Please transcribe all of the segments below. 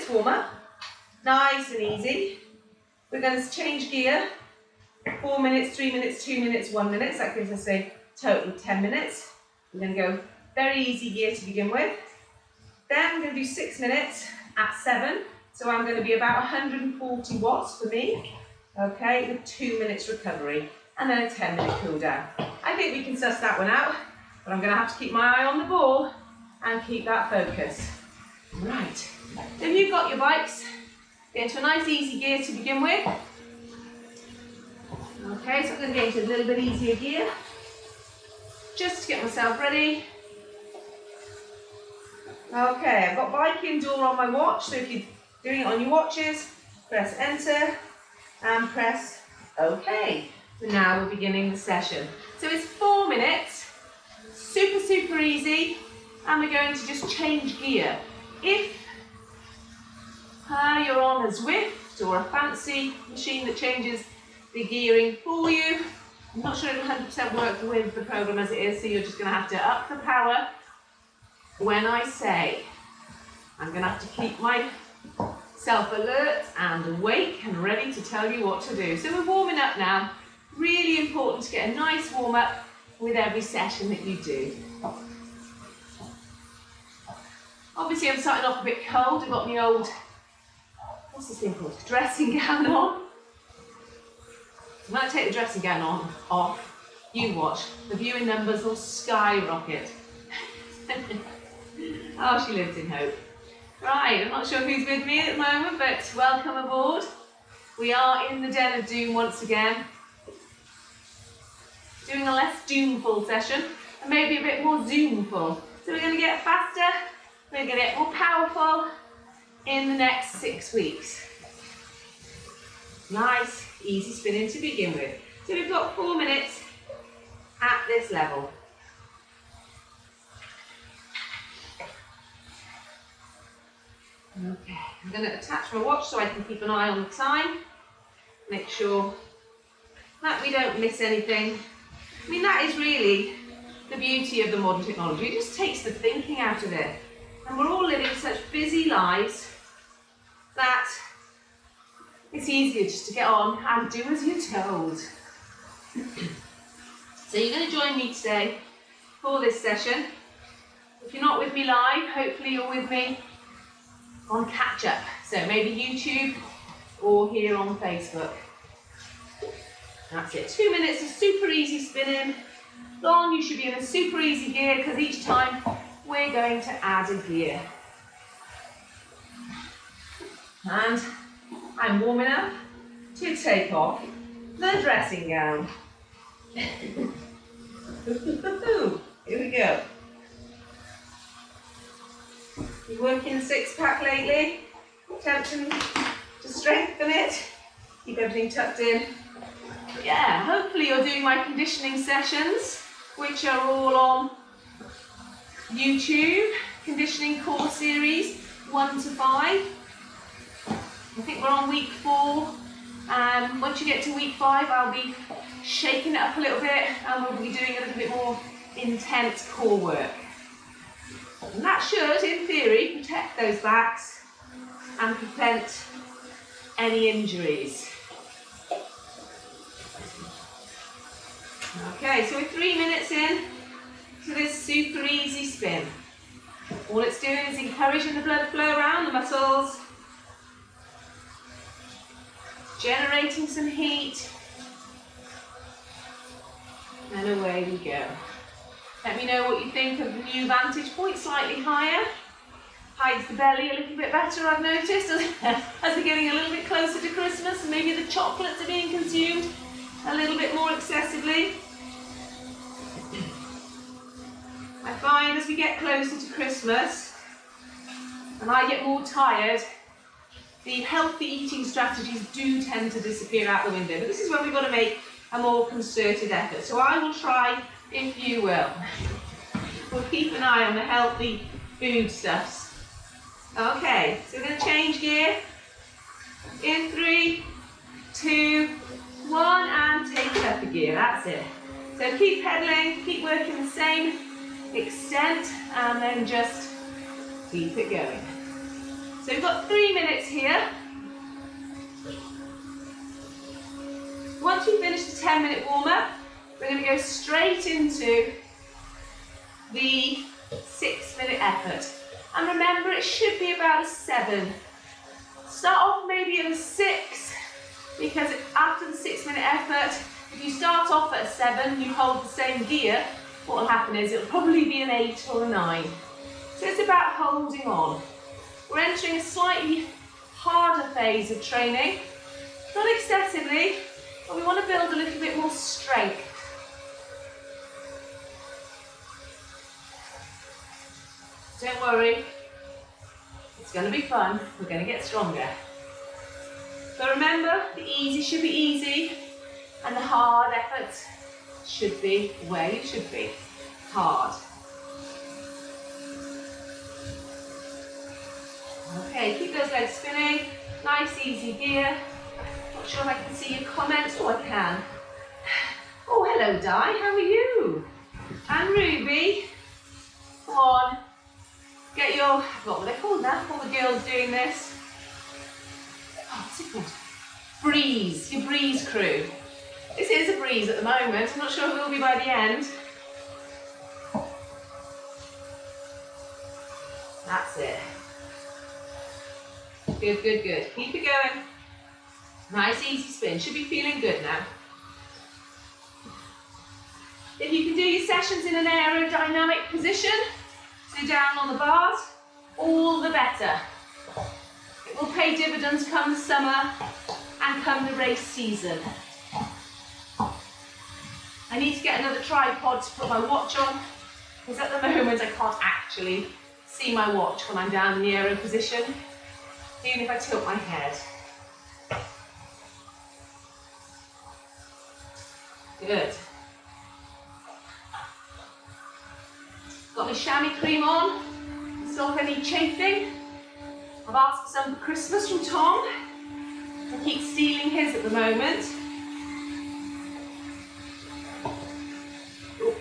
minutes warm up. Nice and easy. We're going to change gear. 4 minutes, 3 minutes, 2 minutes, 1 minute. So that gives us a total of 10 minutes. We're going to go very easy gear to begin with. Then I'm going to do 6 minutes at 7. So I'm going to be about 140 watts for me. Okay, with 2 minutes recovery. And then a 10-minute cool down. I think we can suss that one out. But I'm going to have to keep my eye on the ball and keep that focus. Right. So if you've got your bikes, get into a nice easy gear to begin with. Okay, so I'm going to get into a little bit easier gear, just to get myself ready. Okay, I've got bike indoor on my watch, so if you're doing it on your watches, press enter and press OK. So now we're beginning the session. So it's 4 minutes, super, super easy, and we're going to just change gear. If you're on a Zwift or a fancy machine that changes the gearing for you, I'm not sure it'll 100% work with the program as it is, so you're just going to have to up the power when I say. I'm going to have to keep myself alert and awake and ready to tell you what to do. So we're warming up now. Really important to get a nice warm up with every session that you do. Obviously I'm starting off a bit cold. I've got my old, what's this thing called? Dressing gown on. When I take the dressing gown off, you watch, the viewing numbers will skyrocket. Oh, she lives in hope. Right, I'm not sure who's with me at the moment, but welcome aboard. We are in the den of doom once again. Doing a less doomful session, and maybe a bit more zoomful. So we're going to get faster, we're going to get more powerful in the next 6 weeks. Nice, easy spinning to begin with. So we've got 4 minutes at this level. Okay, I'm going to attach my watch so I can keep an eye on the time. Make sure that we don't miss anything. I mean, that is really the beauty of the modern technology. It just takes the thinking out of it. And we're all living such busy lives that it's easier just to get on and do as you're told. So you're going to join me today for this session. If you're not with me live, hopefully you're with me on catch-up. So maybe YouTube or here on Facebook. That's it. 2 minutes of super easy spinning. Long, you should be in a super easy gear because each time we're going to add a gear. And I'm warming up to take off the dressing gown. Here we go. You working the six-pack lately? Attempting to strengthen it. Keep everything tucked in. But yeah, hopefully you're doing my conditioning sessions, which are all on YouTube. Conditioning course series 1 to 5. I think we're on week 4. And once you get to week 5, I'll be shaking it up a little bit and we'll be doing a little bit more intense core work. And that should, in theory, protect those backs and prevent any injuries. Okay, so we're 3 minutes in to this super easy spin. All it's doing is encouraging the blood flow around the muscles, generating some heat, and away we go. Let me know what you think of the new vantage point, slightly higher. Hides the belly a little bit better, I've noticed, as we're getting a little bit closer to Christmas and maybe the chocolates are being consumed a little bit more excessively. I find as we get closer to Christmas and I get more tired, the healthy eating strategies do tend to disappear out the window. But this is when we've got to make a more concerted effort. So I will try, if you will. We'll keep an eye on the healthy foodstuffs. Okay, so we're going to change gear. In 3, 2, 1, and take up a gear. That's it. So keep pedaling, keep working the same extent, and then just keep it going. So we've got 3 minutes here. Once we finish the 10-minute warm-up, we're going to go straight into the 6-minute effort. And remember, it should be about a 7. Start off maybe at a 6, because after the 6-minute effort, if you start off at a 7, you hold the same gear, what will happen is it'll probably be an 8 or a 9. So it's about holding on. We're entering a slightly harder phase of training, not excessively, but we want to build a little bit more strength. Don't worry, it's going to be fun, we're going to get stronger. But remember, the easy should be easy, and the hard efforts should be where you should be, hard. Okay, keep those legs spinning, nice easy gear. Not sure if I can see your comments. Oh, I can. Oh, hello Di, how are you? And Ruby, come on. Get your, I forgot what they're called now, all the girls doing this. Oh, what's it called? Breeze, your breeze crew. This is a breeze at the moment, I'm not sure if it will be by the end. That's it. Good, good, good. Keep it going. Nice easy spin, should be feeling good now. If you can do your sessions in an aerodynamic position, so down on the bars, all the better. It will pay dividends come the summer and come the race season. I need to get another tripod to put my watch on, because at the moment I can't actually see my watch when I'm down in the aero position, even if I tilt my head. Good. Got my chamois cream on, stop any chafing. I've asked for some for Christmas from Tom. I keep stealing his at the moment. Ooh.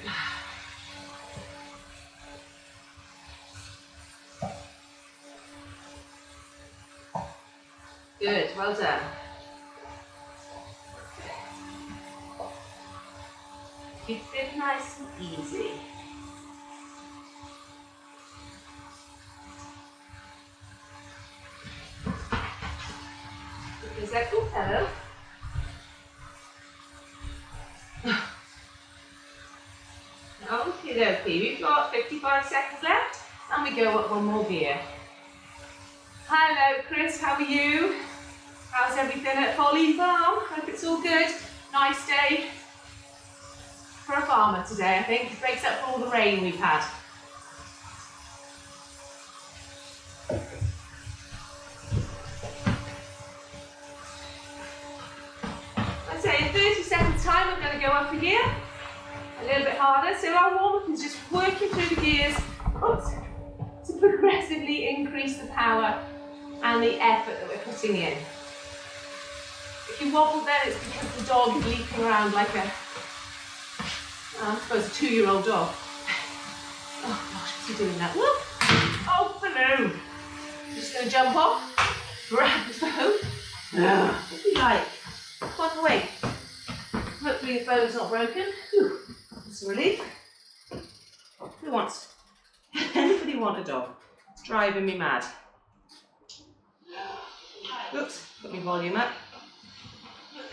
Good, well done. Keep it nice and easy. Is that cool? Hello? Okie dokie, we've got 55 seconds left and we go up one more gear. Hello Chris, how are you? How's everything at Folly Farm? Hope it's all good. Nice day for a farmer today, I think. It breaks up for all the rain we've had. I'd say in 30 seconds time we're going to go up a gear, a little bit harder. So our warm-up is just working through the gears to progressively increase the power and the effort that we're putting in. If you wobble then it's because the dog is leaping around like a, I suppose a 2-year-old dog. Oh gosh, what's he doing now? Whoop! Oh, hello! I'm just going to jump off, grab the phone. What do you like? Walk away. Hopefully the phone's not broken. Whew, that's a relief. Who wants? Anybody want a dog? It's driving me mad. Oops, put my volume up.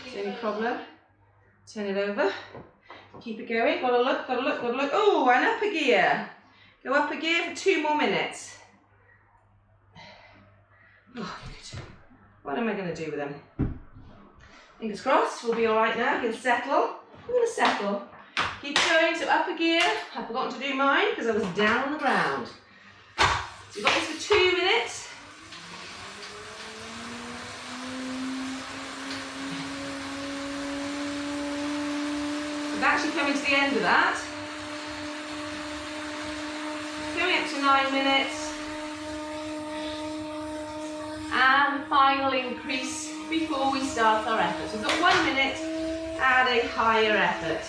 Is there any problem? Turn it over. Keep it going. Gotta look, gotta look, gotta look. Oh, and up a gear. Go up a gear for 2 more minutes. Oh, good. What am I going to do with them? Fingers crossed, we'll be alright now. We'll settle. We're going to settle. Keep going, so up a gear. I've forgotten to do mine because I was down on the ground. So we've got this for 2 minutes. We're actually coming to the end of that. Going up to 9 minutes. And final increase before we start our effort. So we've got 1 minute at a higher effort.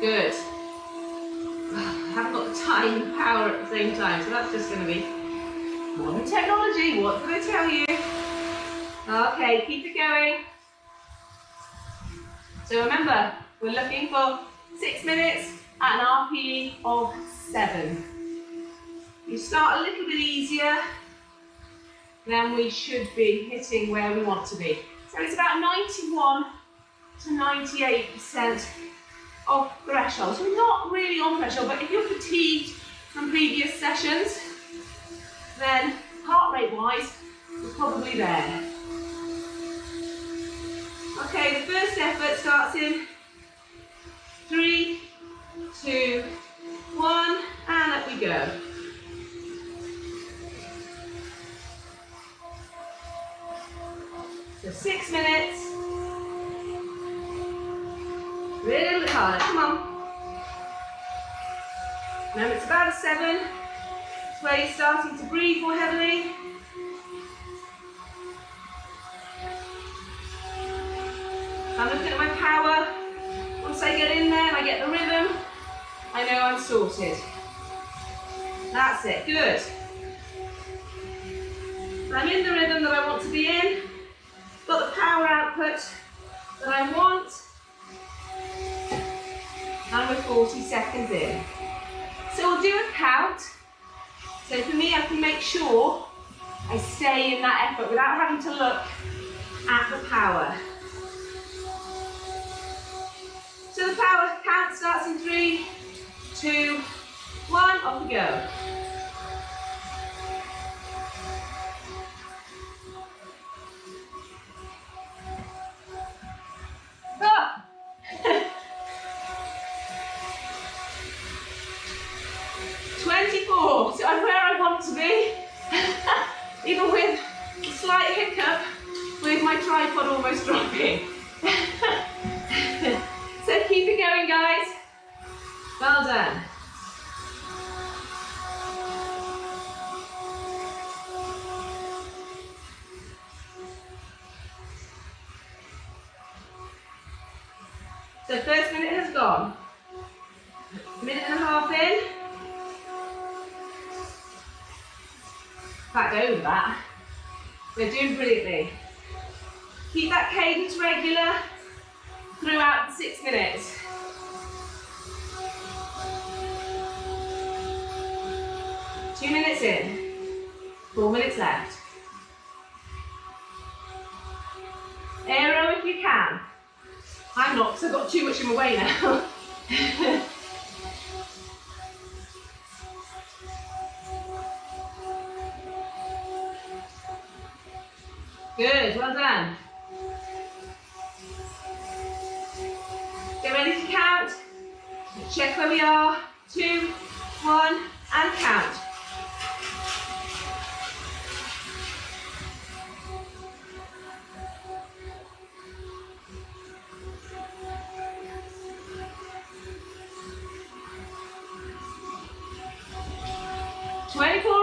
Good. I haven't got the time and power at the same time, so that's just going to be modern technology. What did I tell you? Okay, keep it going. So remember, we're looking for 6 minutes at an RPE of 7. You start a little bit easier, then we should be hitting where we want to be. So it's about 91 to 98% of threshold. So not really on threshold, but if you're fatigued from previous sessions, then heart rate wise, it's probably there. Okay, the first effort starts in 3, 2, 1, and up we go. So 6 minutes. Really a little bit harder, come on. Remember, it's about a 7. It's where you're starting to breathe more heavily. I'm looking at my power. Once I get in there and I get the rhythm, I know I'm sorted. That's it, good. I'm in the rhythm that I want to be in. Got the power output that I want. And we're 40 seconds in. So we'll do a count. So for me, I can make sure I stay in that effort without having to look at the power. So the power count starts in 3, 2, 1, off we go. Ah. 24, so I'm where I want to be, even with a slight hiccup with my tripod almost dropping. So keep it going, guys. Well done. So first minute has gone. Minute and a half in. In fact, over that. We're doing brilliantly. Keep that cadence regular throughout the 6 minutes. Two minutes in, 4 minutes left. Aero if you can. I'm not, because I've got too much in my way now. Good, well done. Get ready to count. Check where we are. 2, 1, and count.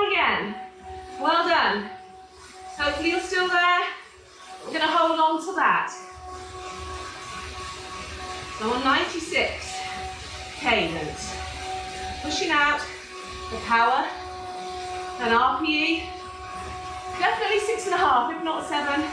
Again. Well done. Hopefully you're still there. We're going to hold on to that. So on 96, cadence. Pushing out the power and RPE. Definitely 6.5, if not 7.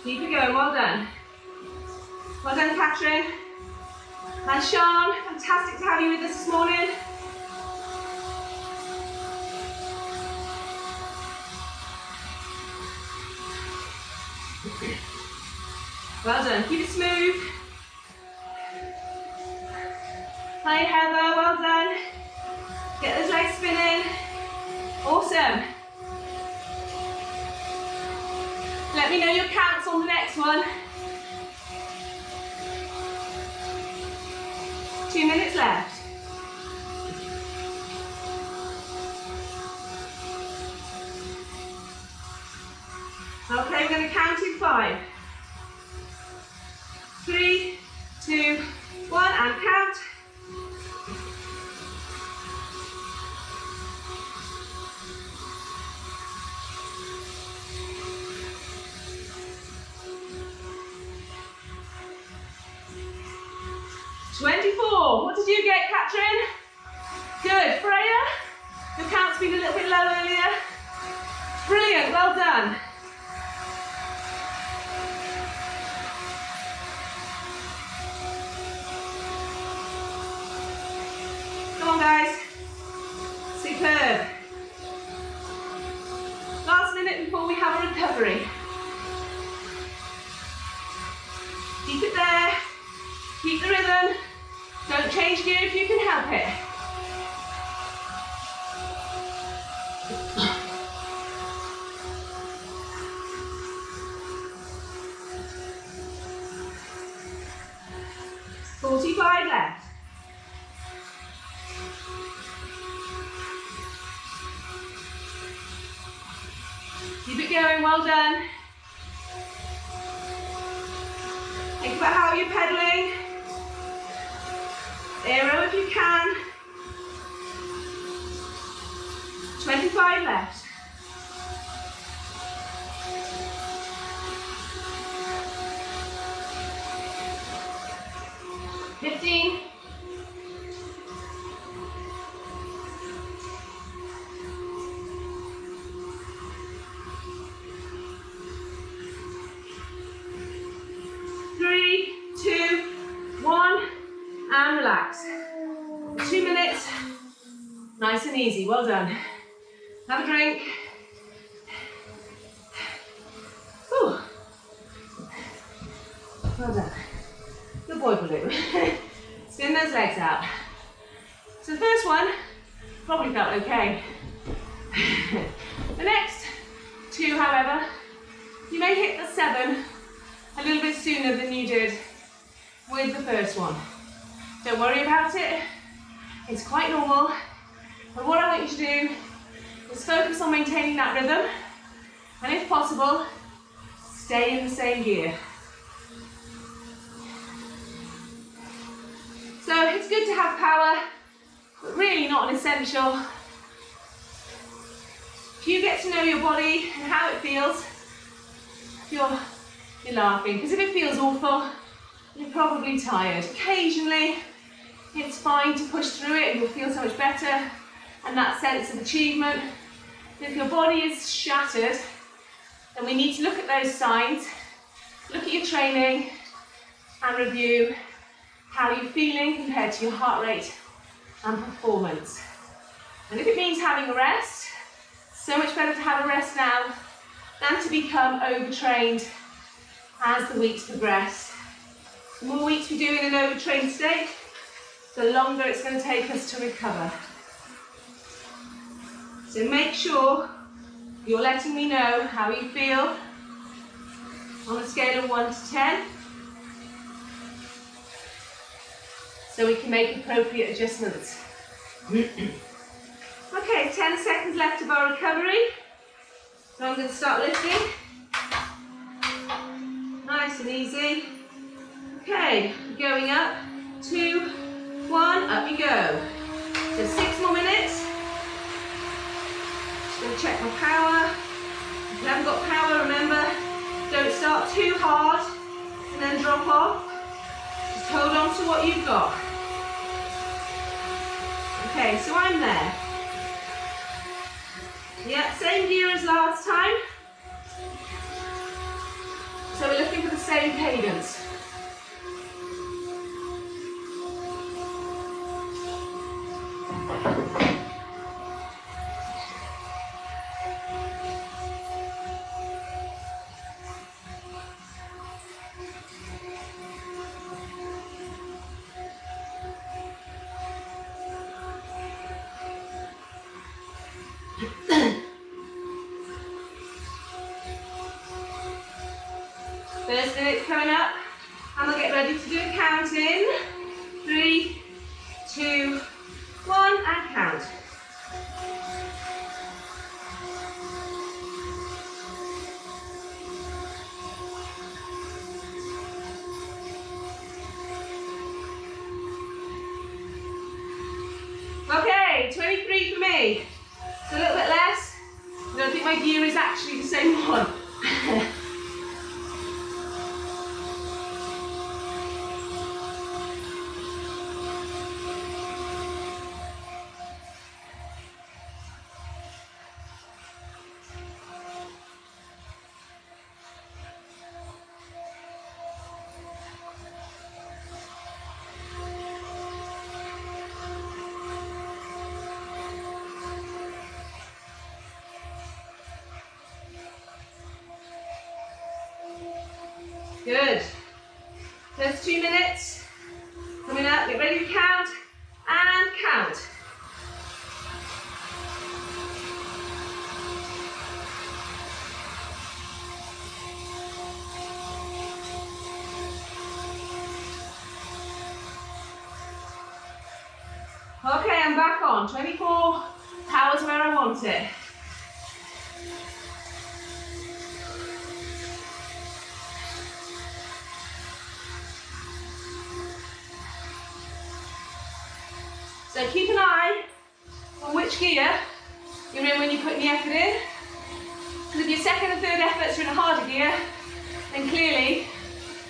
Keep it going, well done. Well done, Catherine. And Sean, fantastic to have you with us this morning. Well done, keep it smooth. Hi Heather, well done. Get those legs spinning. Awesome. Let me know your counts on the next one. 2 minutes left. Okay, we're going to count in 5. 24. What did you get, Katrin? Good. Freya? Your count's been a little bit low earlier. Brilliant. Well done. Come on, guys. Superb. Last minute before we have a recovery. Keep it there. Keep the rhythm. Don't change gear if you can help it. $45 left. Keep it going, well done. Think about how you're pedaling. Aero if you can. 25 left. $15. Three, two, one, and relax. 2 minutes, nice and easy, well done. Have a drink. Whew. Well done. Good boy, Baloo. Spin those legs out. So the first one probably felt okay. The next two, however, you may hit the 7 a little bit sooner than you did with the first one. Don't worry about it. It's quite normal. But what I want you to do is focus on maintaining that rhythm, and if possible, stay in the same gear. So it's good to have power, but really not an essential. If you get to know your body and how it feels, you're laughing, because if it feels awful, you're probably tired. Occasionally, it's fine to push through it and you'll feel so much better, and that sense of achievement. But if your body is shattered, then we need to look at those signs, look at your training, and review how you're feeling compared to your heart rate and performance. And if it means having a rest, so much better to have a rest now than to become overtrained as the weeks progress. The more weeks we do in an overtrained state, the longer it's going to take us to recover. So make sure you're letting me know how you feel on a scale of 1 to 10, so we can make appropriate adjustments. Okay, 10 seconds left of our recovery. So I'm going to start lifting. Nice and easy. Okay, going up. 2, 1, up you go. So 6 more minutes. Just going to check my power. If you haven't got power, remember, don't start too hard and then drop off. Just hold on to what you've got. Okay, so I'm there. Yeah, same gear as last time. So we're looking for the same cadence. First minute's coming up, and we'll get ready to do a count in. 3, 2, 1, and count. Okay, 23 for me. It's a little bit less. I don't think my gear is actually the same one. Good. First 2 minutes. Coming up, get ready to count, and count. Okay, I'm back on. 24 powers where I want it. So keep an eye on which gear you're in when you're putting the effort in. Because if your second and third efforts are in a harder gear, then clearly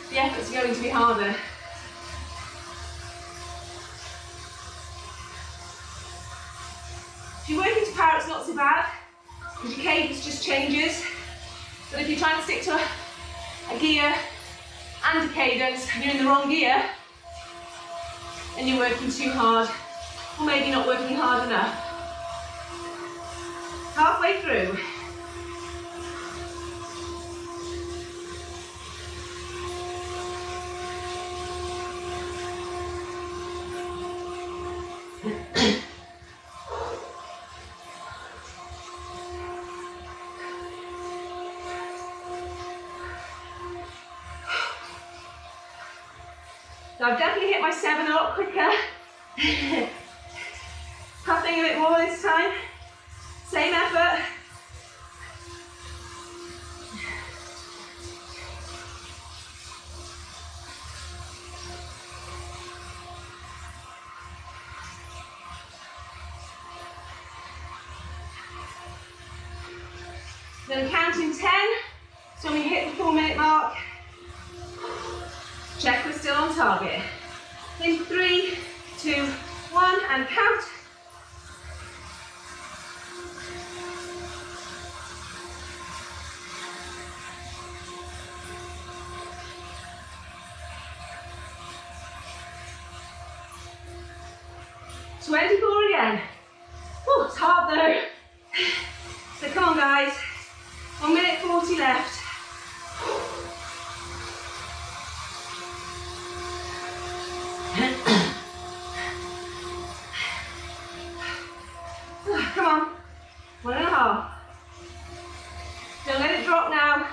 the efforts are going to be harder. If you work into power, it's not so bad, because your cadence just changes. But if you're trying to stick to a gear and a cadence, and you're in the wrong gear, and you're working too hard, or maybe not working hard enough. Halfway through. So I've definitely hit my 7 a lot quicker. Puffing a bit more this time. Same effort. Then count in 10. So when we hit the 4-minute mark, check we're still on target. In 3, 2, 1, and count. Again. Oh, it's hard though. So come on guys, 1 minute 40 left. Come on, 1.5. Don't let it drop now.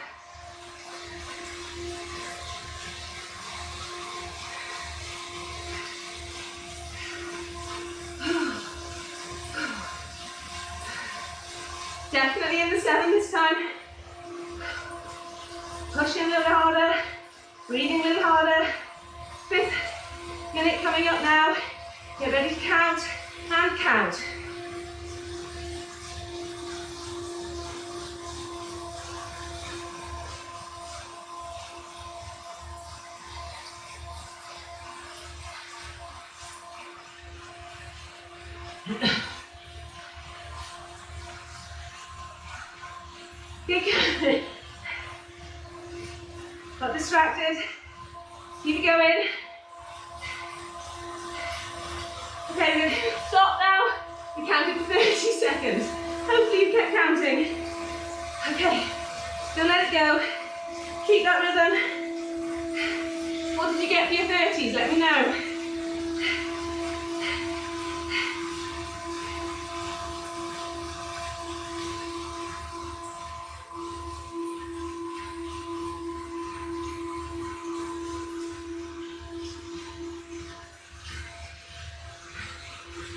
Definitely in the 7 this time. Pushing a little harder, breathing a little harder. 5th minute coming up now. Get ready to count and count. Good. Got distracted. Keep it going. Okay, we're going to stop now. We counted for 30 seconds. Hopefully you kept counting. Okay, don't let it go. Keep that rhythm. What did you get for your 30s? Let me know.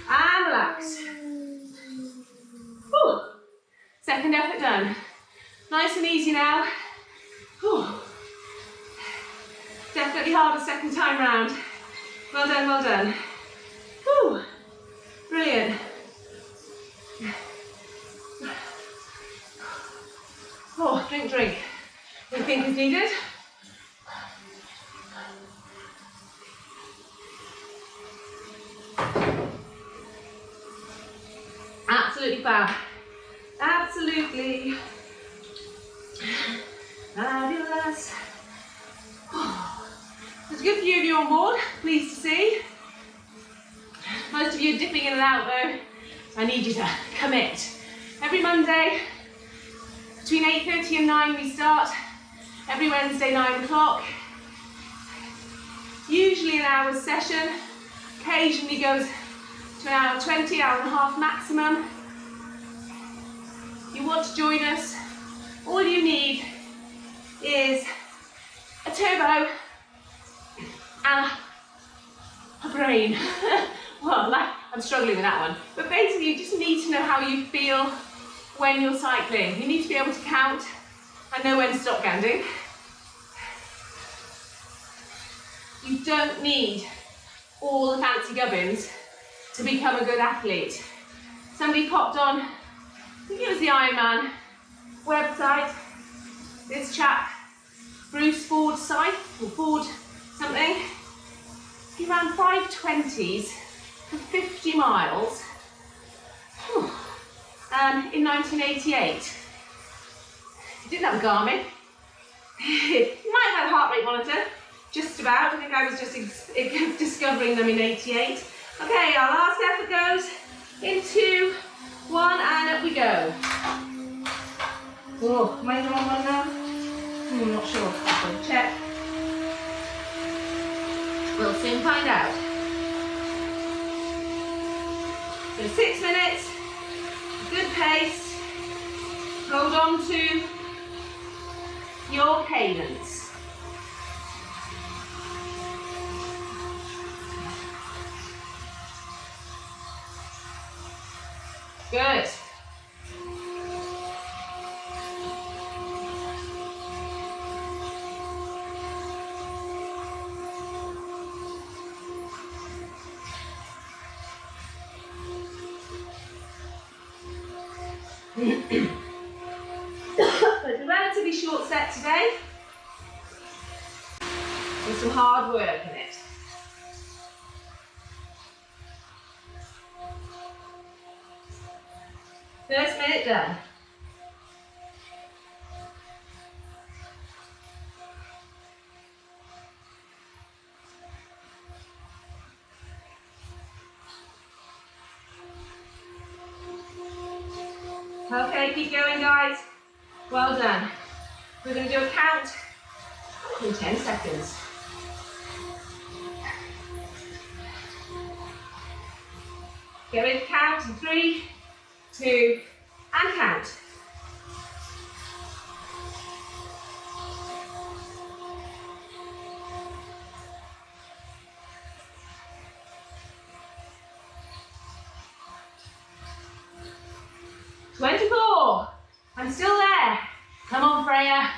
And relax. Whew. Second effort done. Nice and easy now. Whew. Definitely harder second time round. Well done, well done. Whew. Brilliant. Oh, drink. What do you think is needed? Absolutely fab. Absolutely fabulous. There's a good few of you on board, pleased to see. Most of you are dipping in and out though. I need you to commit. Every Monday, between 8:30 and 9 we start. every Wednesday, 9 o'clock. Usually an hour's session, occasionally goes to an hour 20, hour and a half maximum. If you want to join us, all you need is a turbo and a brain. Well, I'm struggling with that one. But basically, you just need to know how you feel when you're cycling. You need to be able to count and know when to stop counting. You don't need all the fancy gubbins to become a good athlete. Somebody popped on, I think it was the Ironman website, this chap, Bruce Ford Scythe, or Ford something. He ran 5:20s for 50 miles in 1988. He didn't have a Garmin. He might have had a heart rate monitor, just about. I think I was just discovering them in 88. Okay, our last effort goes in 2, 1, and up we go. Oh, am I the wrong one now? I'm not sure. I'll go check. We'll soon find out. So 6 minutes, good pace. Hold on to your cadence. Good. So it's a relatively short set today, with some hard work in it. First minute done. Okay, keep going, guys. Well done. We're going to do a count in 10 seconds. Get ready to count in 3, 2, and count. I'm still there. Come on, Freya.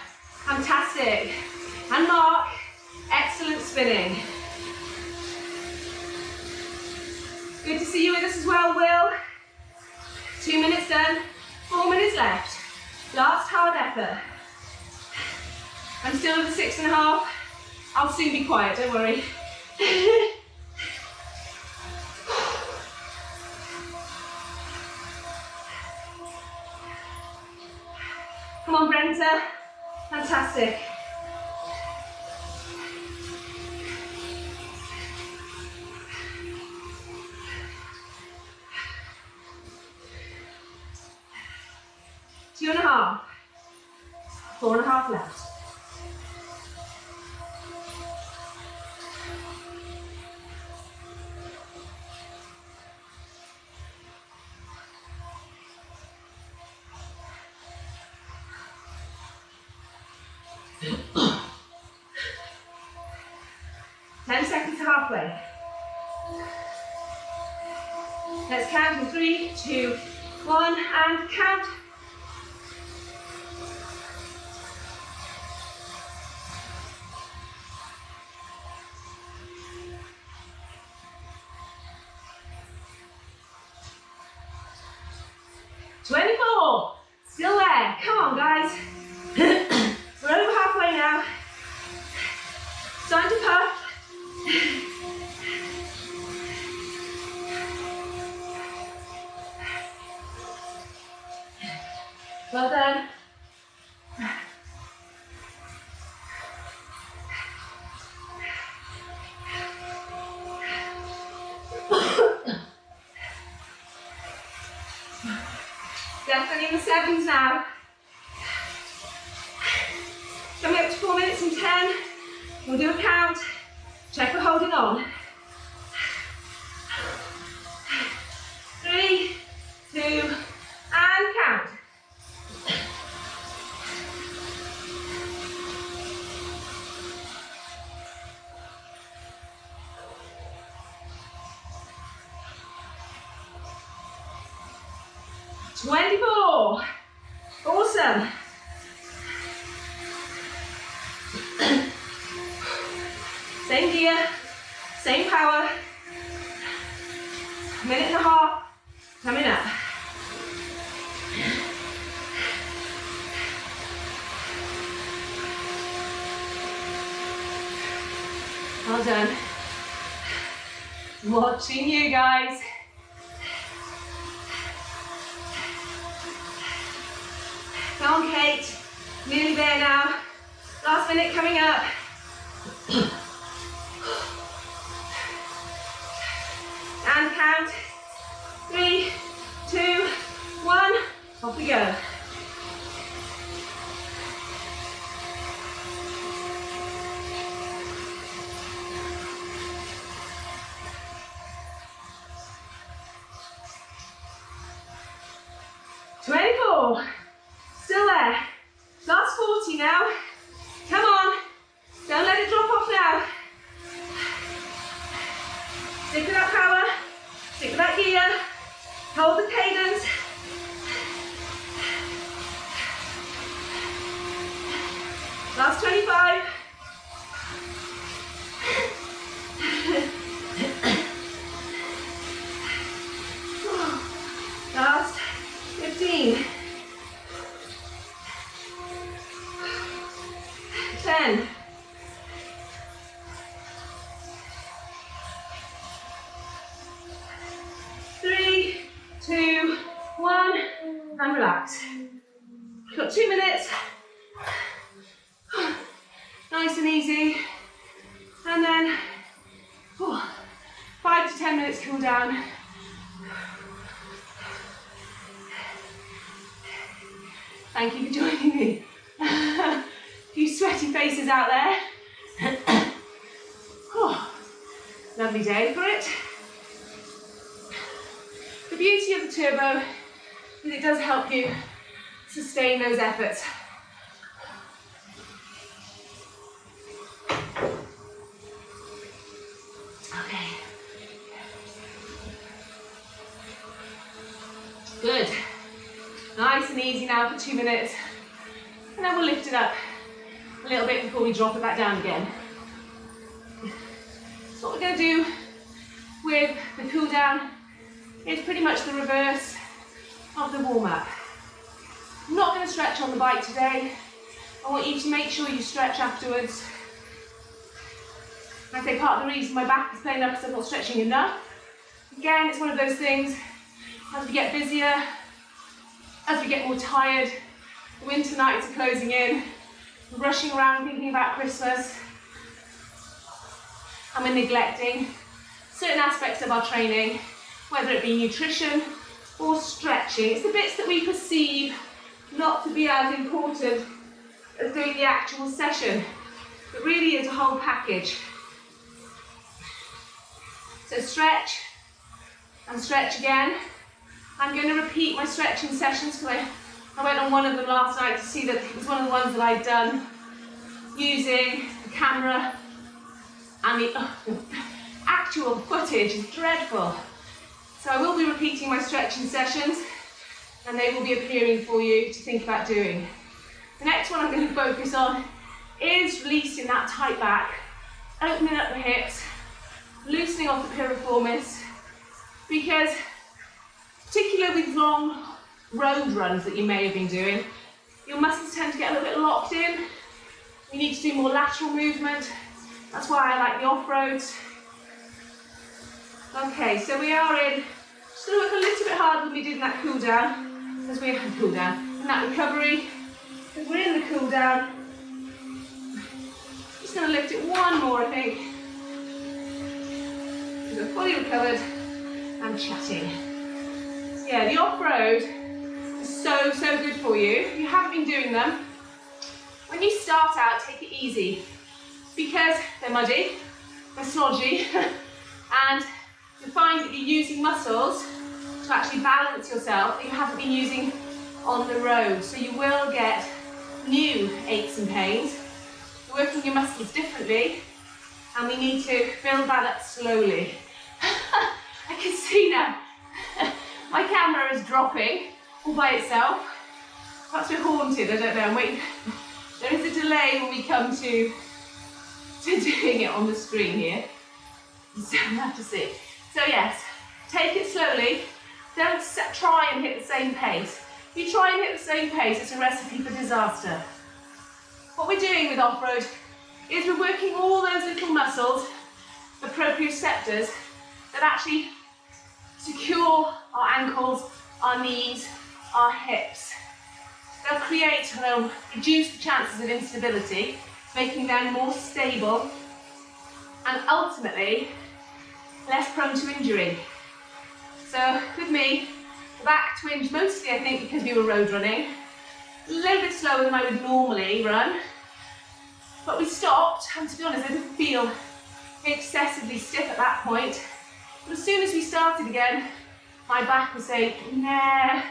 Fantastic. And Mark, excellent spinning. Good to see you with us as well, Will. 2 minutes done, 4 minutes left. Last hard effort. I'm still at the 6.5. I'll soon be quiet, don't worry. Come on, Brenta. Fantastic. Two and a half. 4.5 left. Halfway. Let's count in 3, 2, 1, and count. Still there. Come on, guys. We're over halfway now. Starting to puff. Well done. Definitely in the 7s now. Coming up to minutes and 10. We'll do a count. Check we're holding on. 3, 2, and count. $24. Awesome. Same gear, same power. A minute and a half, coming up. Well done. Watching you guys. Go on, Kate. Nearly there now. Last minute coming up. And count. 3, 2, 1. Off we go. Still there. Last 40 now. Come on. Don't let it drop off now. Stick with that power. Stick with that gear. Hold the cadence. Last 25. Last 15. 10. 3, 2, 1, and relax. You've got 2 minutes. Nice and easy. And then 5 to 10 minutes cool down. Thank you for joining me. A few sweaty faces out there. Lovely day for it. The beauty of the turbo is it does help you sustain those efforts. Okay. Good. Nice and easy now for 2 minutes. And then we'll lift it up a little bit before we drop it back down again. So what we're going to do with the cool down is pretty much the reverse of the warm-up. I'm not going to stretch on the bike today. I want you to make sure you stretch afterwards. I say part of the reason my back is playing up is I'm not stretching enough. Again, it's one of those things, as we get busier, as we get more tired, the winter nights are closing in, we're rushing around thinking about Christmas, and we're neglecting certain aspects of our training, whether it be nutrition or stretching. It's the bits that we perceive not to be as important as doing the actual session. It really is a whole package. So stretch and stretch again. I'm going to repeat my stretching sessions because I went on one of them last night to see that it was one of the ones that I'd done using the camera, and the actual footage is dreadful. So I will be repeating my stretching sessions and they will be appearing for you to think about doing. The next one I'm going to focus on is releasing that tight back, opening up the hips, loosening off the piriformis, because particularly with long road runs that you may have been doing, your muscles tend to get a little bit locked in. You need to do more lateral movement. That's why I like the off-roads. Okay, so we are in, just going to work a little bit harder than we did in that cool down, as we have cool down, in that recovery. Because we're in the cool down. Just going to lift it one more, I think. We're fully recovered and chatting. So yeah, the off-road is so good for you. If you haven't been doing them, when you start out, take it easy, because they're muddy, they're slodgy, and you find that you're using muscles to actually balance yourself that you haven't been using on the road. So you will get new aches and pains. You're working your muscles differently, and we need to build that up slowly. I can see now, my camera is dropping all by itself. Perhaps we're haunted, I don't know, I'm waiting. There is a delay when we come to doing it on the screen here. So we'll have to see. So yes, take it slowly. Don't try and hit the same pace. If you try and hit the same pace, it's a recipe for disaster. What we're doing with off-road is we're working all those little muscles, the proprioceptors, that actually secure our ankles, our knees, our hips. They'll create, they'll reduce the chances of instability, making them more stable and ultimately less prone to injury. So with me, the back twinge mostly I think because we were road running, a little bit slower than I would normally run, but we stopped, and to be honest I didn't feel excessively stiff at that point. But as soon as we started again, my back was saying, nah,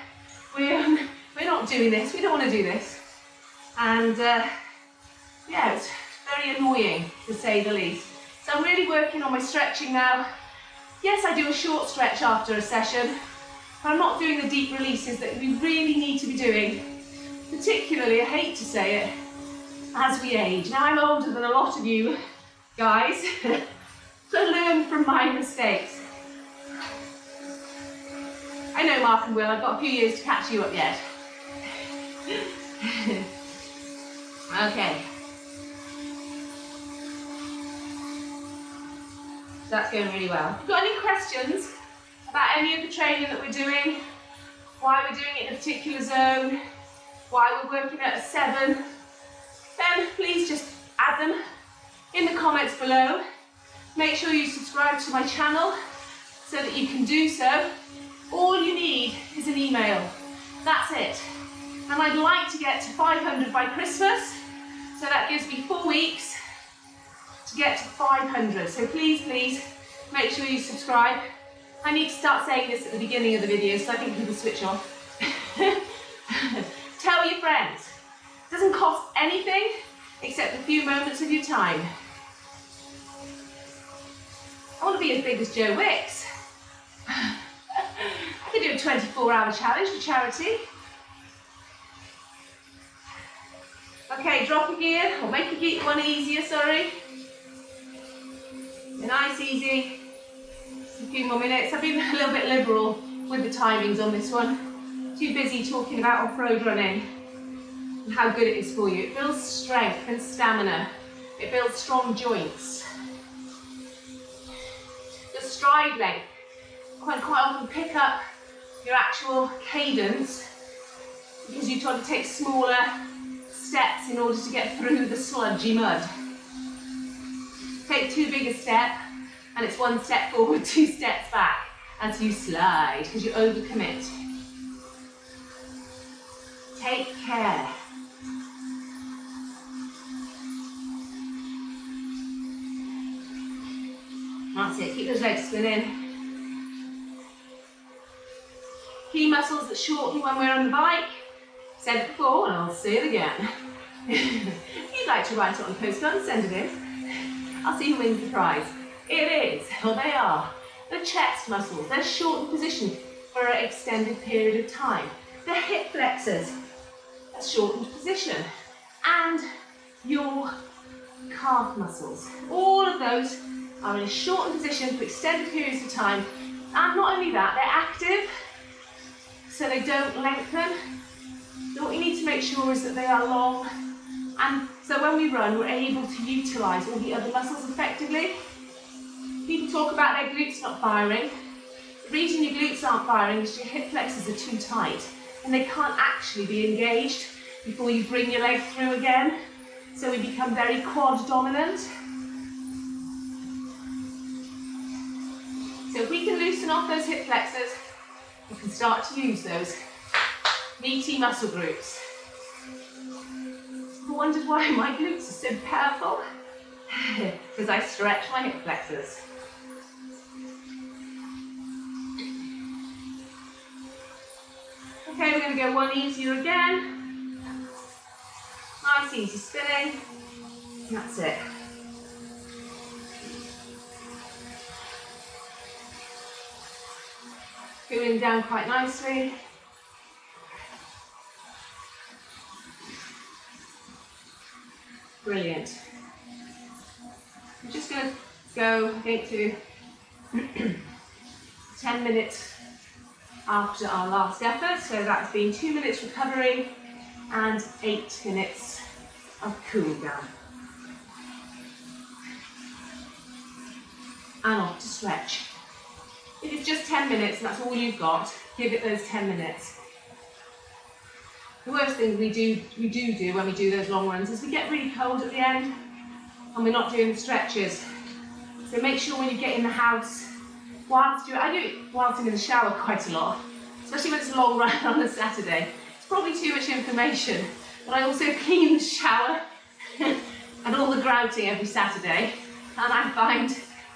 we're not doing this, we don't want to do this. And yeah, it's very annoying to say the least. So I'm really working on my stretching now. Yes, I do a short stretch after a session, but I'm not doing the deep releases that we really need to be doing. Particularly, I hate to say it, as we age. Now I'm older than a lot of you guys, so learn from my mistakes. I know Mark and Will, I've got a few years to catch you up yet. Okay. That's going really well. If you've got any questions about any of the training that we're doing, why we're doing it in a particular zone, why we're working at a 7, then please just add them in the comments below. Make sure you subscribe to my channel so that you can do so. All you need is an email. That's it. And I'd like to get to 500 by Christmas, so that gives me 4 weeks to get to 500. So please, please, make sure you subscribe. I need to start saying this at the beginning of the video so I think people switch off. Tell your friends. It doesn't cost anything except a few moments of your time. I want to be as big as Joe Wicks. I could do a 24-hour challenge for charity. Okay, drop a gear, or make one easier, sorry. Nice, easy. Just a few more minutes. I've been a little bit liberal with the timings on this one. Too busy talking about off-road running and how good it is for you. It builds strength and stamina. It builds strong joints. Your stride length. Quite often pick up your actual cadence because you try to take smaller steps in order to get through the sludgy mud. Take too big a step and it's 1 step forward, 2 steps back as you slide because you overcommit. Take care. That's it, keep those legs spinning. Key muscles that shorten when we're on the bike. Said it before and I'll say it again. If you'd like to write it on a postcard and send it in, I'll see who wins the prize. It is, or they are, the chest muscles. They're shortened position for an extended period of time. The hip flexors, a shortened position. And your calf muscles. All of those are in a shortened position for extended periods of time. And not only that, they're active, so they don't lengthen. So what we need to make sure is that they are long, and so when we run, we're able to utilise all the other muscles effectively. People talk about their glutes not firing. The reason your glutes aren't firing is your hip flexors are too tight, and they can't actually be engaged before you bring your leg through again. So we become very quad dominant. So if we can loosen off those hip flexors, we can start to use those meaty muscle groups. wondered why my glutes are so powerful? Because I stretch my hip flexors. Okay, we're going to go one easier again. Nice, easy spinning. That's it. Cooling down quite nicely. Brilliant. I'm just going to go, I think, to 10 minutes after our last effort. So that's been 2 minutes recovery and 8 minutes of cool down. And off to stretch. If it's just 10 minutes and that's all you've got, give it those 10 minutes. The worst thing we do when we do those long runs is we get really cold at the end and we're not doing the stretches. So make sure when you get in the house, I do it whilst I'm in the shower quite a lot, especially when it's a long run on a Saturday. It's probably too much information, but I also clean the shower and all the grouting every Saturday, and I find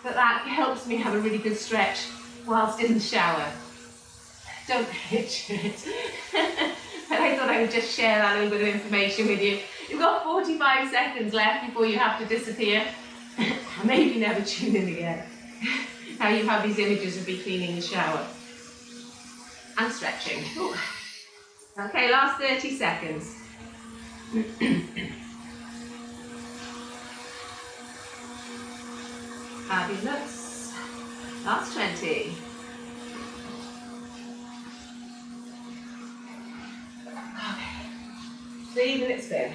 that helps me have a really good stretch whilst in the shower. Don't picture it. But I thought I would just share that little bit of information with you. You've got 45 seconds left before you have to disappear. Maybe never tune in again. Now you have these images of me cleaning the shower. And stretching. Ooh. Okay, last 30 seconds. Fabulous. Last 20. Okay. 3 minutes spin.